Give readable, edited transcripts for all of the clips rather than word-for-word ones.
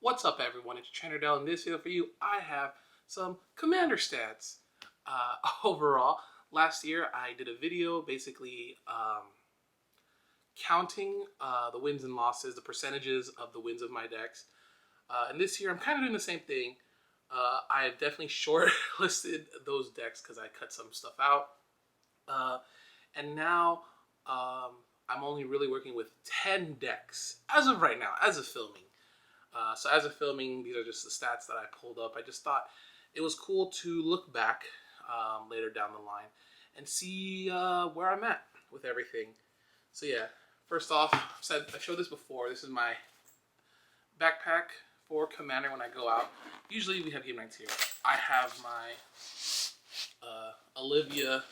What's up, everyone? It's Trainer Dell. In this video for you, I have some commander stats. Overall, last year I did a video basically counting the wins and losses, the percentages of the wins of my decks. And this year I'm kind of doing the same thing. I have definitely short-listed those decks because I cut some stuff out. And now I'm only really working with 10 decks as of right now, as of filming. So as of filming, these are just the stats that I pulled up. I just thought it was cool to look back later down the line and see where I'm at with everything. So yeah, first off, I showed this before. This is my backpack for Commander when I go out. Usually we have game nights here. I have my Olivia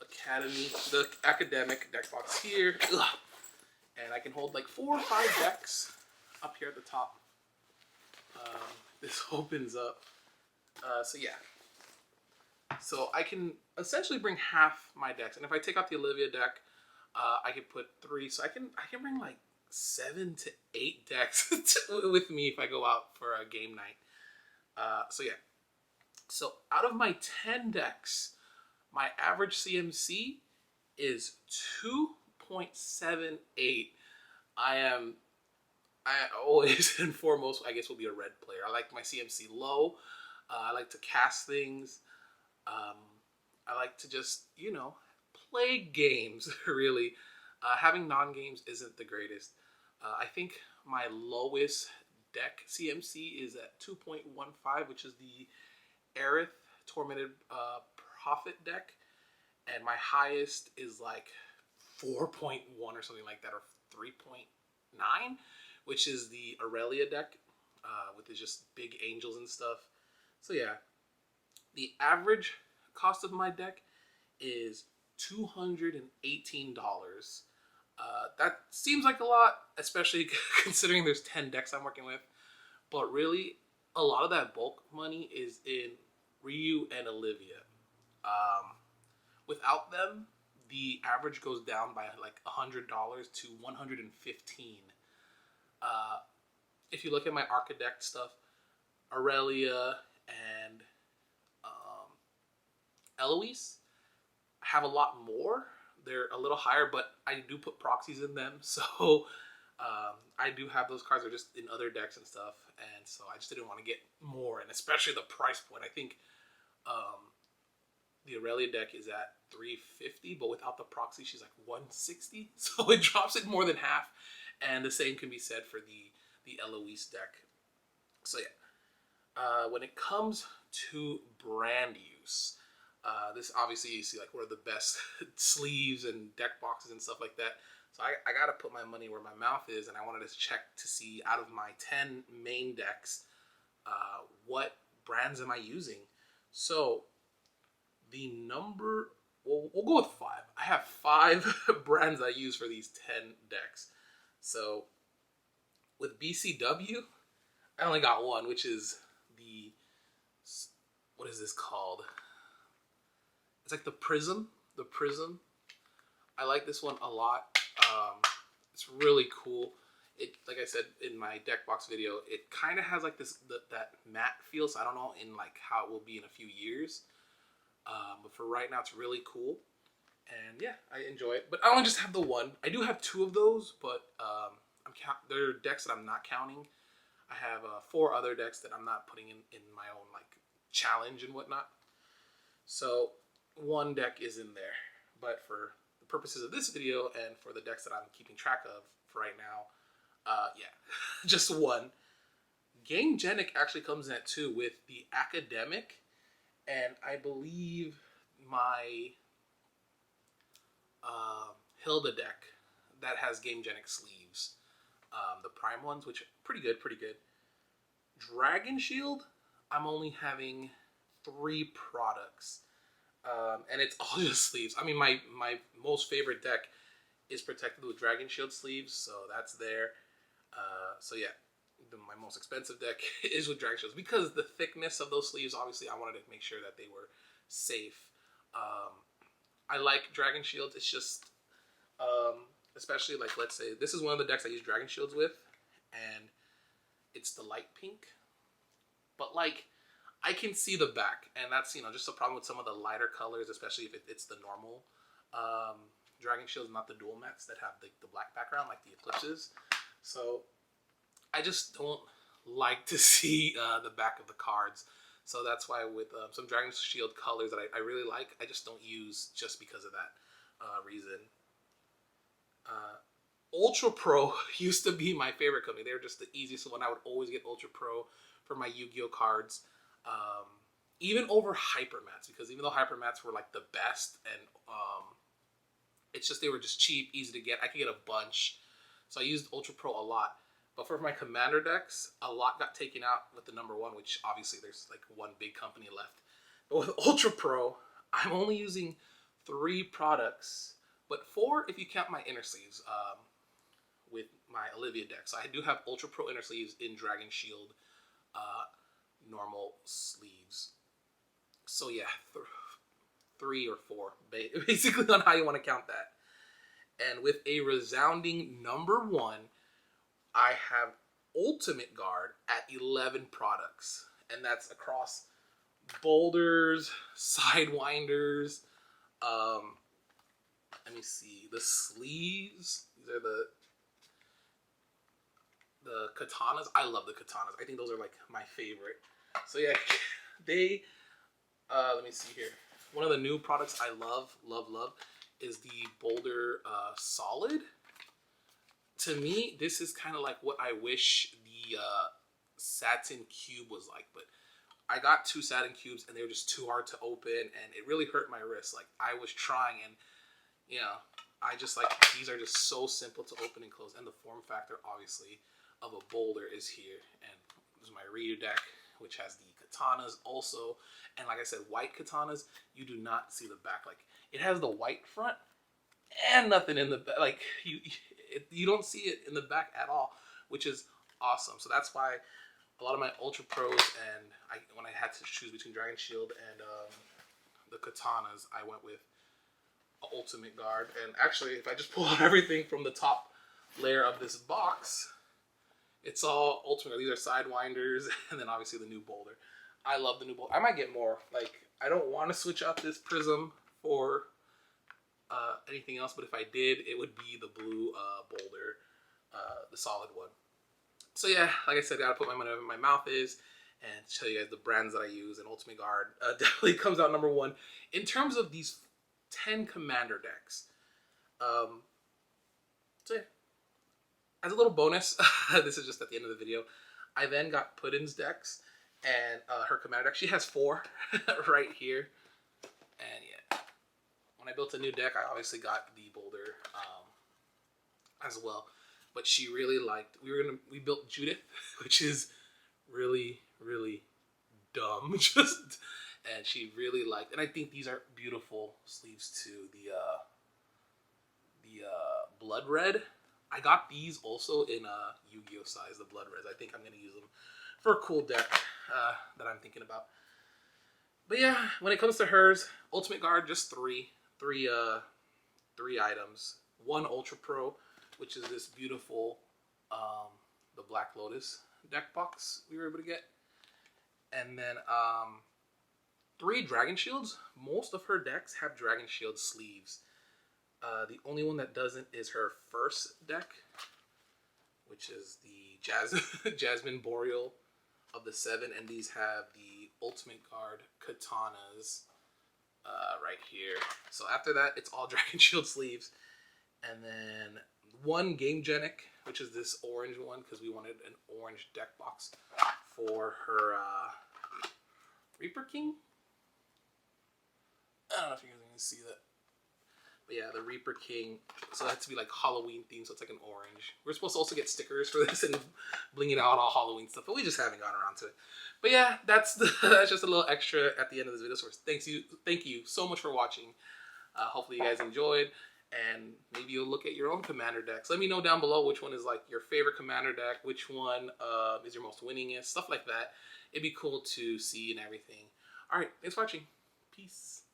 Academy, the academic deck box here. Ugh. And I can hold like 4 or 5 decks up here at the top. This opens up. So yeah. So I can essentially bring half my decks, and if I take out the Olivia deck, I can put 3. So I can bring like 7 to 8 decks with me if I go out for a game night. So yeah. So out of my 10 decks, my average CMC is 2.78. I always and foremost, I guess, will be a red player. I like my CMC low. I like to cast things. I like to just, play games, really. Having non-games isn't the greatest. I think my lowest deck CMC is at 2.15, which is the Aerith Tormented Prophet deck. And my highest is like 4.1 or something like that, or 3.9. Which is the Aurelia deck, with just big angels and stuff. So yeah, the average cost of my deck is $218. That seems like a lot, especially considering there's 10 decks I'm working with. But really, a lot of that bulk money is in Ryu and Olivia. Without them, the average goes down by like $100 to $115. If you look at my Architect stuff, Aurelia and Eloise have a lot more. They're a little higher, but I do put proxies in them, so I do have those cards. Are just in other decks and stuff, and so I just didn't want to get more, and especially the price point. I think the Aurelia deck is at $350, but without the proxy, she's like $160, so it drops it more than half. And the same can be said for the Eloise deck. So yeah, when it comes to brand use, this obviously you see like one of the best sleeves and deck boxes and stuff like that. So I gotta put my money where my mouth is, and I wanted to check to see out of my 10 main decks, what brands am I using? So the number, we'll go with 5. I have 5 brands I use for these 10 decks. So with BCW, I only got one, which is the, what is this called? It's like the Prism. I like this one a lot. It's really cool. It, like I said in my deck box video, it kind of has like this that matte feel. So I don't know like how it will be in a few years. But for right now, it's really cool. And yeah, I enjoy it. But I don't just have the one. I do have 2 of those, but they're decks that I'm not counting. I have 4 other decks that I'm not putting in my own like challenge and whatnot. So 1 deck is in there. But for the purposes of this video and for the decks that I'm keeping track of for right now, yeah, just 1. Game Genic actually comes in at 2 with the Academic, and I believe my Hilda deck that has Game Genic sleeves, the prime ones, which are pretty good. Dragon Shield, I'm only having 3 products, and it's all just sleeves. I mean, my most favorite deck is protected with Dragon Shield sleeves, so that's there. So yeah, my most expensive deck is with Dragon Shields because the thickness of those sleeves. Obviously, I wanted to make sure that they were safe. I like Dragon Shields. It's just, especially like, let's say this is one of the decks I use Dragon Shields with, and it's light pink, but like I can see the back, and that's, you know, just a problem with some of the lighter colors, especially if it's the normal Dragon Shields, not the dual mats that have the black background like the Eclipses. So I just don't like to see the back of the cards. So that's why with some Dragon Shield colors that I really like, I just don't use just because of that reason. Ultra Pro used to be my favorite company. They were just the easiest one. I would always get Ultra Pro for my Yu-Gi-Oh cards. Even over Hypermats, because even though Hypermats were like the best, and it's just they were just cheap, easy to get. I could get a bunch. So I used Ultra Pro a lot. But for my commander decks, a lot got taken out with the #1, which obviously there's like one big company left. But with Ultra Pro, I'm only using 3 products, but 4 if you count my inner sleeves with my Olivia deck. So I do have Ultra Pro inner sleeves in Dragon Shield normal sleeves. So yeah, 3 or 4, basically on how you want to count that. And with a resounding #1, I have Ultimate Guard at 11 products, and that's across boulders, sidewinders. Let me see, the sleeves. These are the katanas. I love the katanas. I think those are like my favorite. So yeah, they. Let me see here. One of the new products I love is the Boulder Solid. To me, this is kind of like what I wish the Satin Cube was like, but I got 2 Satin Cubes and they were just too hard to open, and it really hurt my wrist. Like, I was trying, and you know, I just like, these are just so simple to open and close, and the form factor, obviously, of a boulder is here. And this is my Ryu deck, which has the katanas also, and like I said, white katanas, you do not see the back. Like, it has the white front and nothing in the back. Like, you don't see it in the back at all, which is awesome. So that's why a lot of my Ultra Pros, and when I had to choose between Dragon Shield and the katanas, I went with Ultimate Guard. And actually, if I just pull out everything from the top layer of this box, it's all Ultimate Guard. These are Sidewinders, and then obviously the new boulder. I love the new boulder. I might get more. Like, I don't want to switch out this prism for anything else, but if I did, it would be the blue boulder, the solid one. So yeah, like I said, I gotta put my money where my mouth is and show you guys the brands that I use, and Ultimate Guard definitely comes out #1 in terms of these 10 commander decks. So yeah, as a little bonus, this is just at the end of the video, I then got Puddin's decks and her commander deck. She has 4 right here, and yeah, when I built a new deck, I obviously got the boulder as well. But she really liked, we built Judith, which is really, really dumb. And she really liked, and I think these are beautiful sleeves too. The blood red. I got these also in Yu-Gi-Oh size, the blood reds. I think I'm gonna use them for a cool deck that I'm thinking about. But yeah, when it comes to hers, Ultimate Guard, just three items. 1 Ultra Pro, which is this beautiful, the Black Lotus deck box we were able to get. And then 3 Dragon Shields. Most of her decks have Dragon Shield sleeves. The only one that doesn't is her first deck, which is the Jasmine Boreal of the 7. And these have the Ultimate Guard katanas right here. So after that, it's all Dragon Shield sleeves. And then 1 Game Genic, which is this orange one, because we wanted an orange deck box for her Reaper King. I don't know if you guys can see that. But yeah, the Reaper King. So it has to be like Halloween themed, so it's like an orange. We're supposed to also get stickers for this and bling it out all Halloween stuff, but we just haven't gotten around to it. But yeah, that's just a little extra at the end of this video. So thank you so much for watching. Hopefully you guys enjoyed. And maybe you'll look at your own commander decks. Let me know down below which one is like your favorite commander deck, which one is your most winningest, stuff like that. It'd be cool to see and everything. All right, thanks for watching. Peace.